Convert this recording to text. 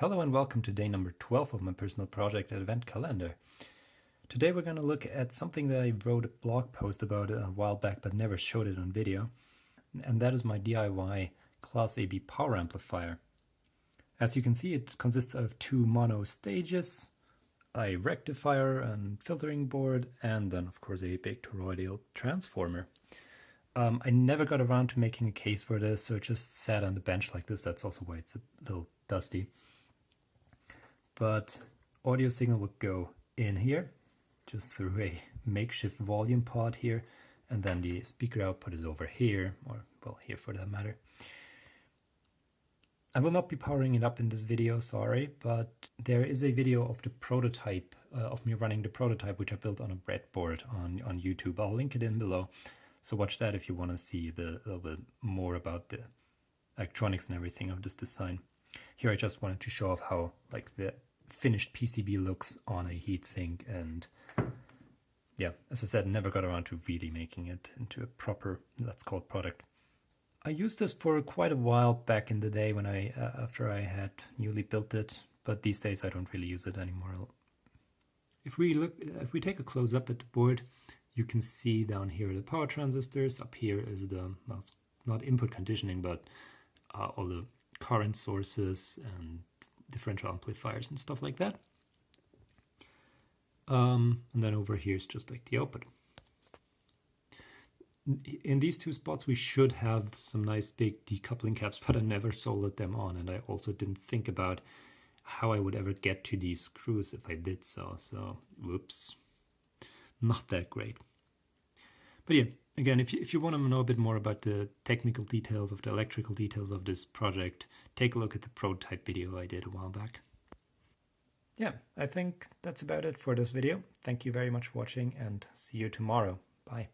Hello and welcome to day number 12 of my personal project advent calendar. Today we're going to look at something that I wrote a blog post about a while back but never showed it on video, and that is my DIY Class AB power amplifier. As you can see, it consists of two mono stages, a rectifier and filtering board, and then of course a big toroidal transformer. I never got around to making a case for this, so it just sat on the bench like this. That's also why it's a little dusty. But audio signal would go in here, just through a makeshift volume pod here, and then the speaker output is over here, or well, here for that matter. I will not be powering it up in this video, sorry, but there is a video of the prototype, of me running the prototype, which I built on a breadboard on YouTube. I'll link it in below, so watch that if you want to see a little bit more about the electronics and everything of this design. Here I just wanted to show off how like the finished PCB looks on a heatsink, and yeah, as I said, never got around to really making it into a proper, let's call it, product. I used this for quite a while back in the day when after I had newly built it, but these days I don't really use it anymore. If we take a close up at the board, you can see down here the power transistors. Up here is the, well, not input conditioning, but all the current sources and differential amplifiers and stuff like that. And then over here is just like the output. In these two spots we should have some nice big decoupling caps, but I never soldered them on, and I also didn't think about how I would ever get to these screws if I did so. So, whoops, not that great. But yeah, again, if you want to know a bit more about the technical details of the electrical details of this project, take a look at the prototype video I did a while back. Yeah, I think that's about it for this video. Thank you very much for watching, and see you tomorrow. Bye.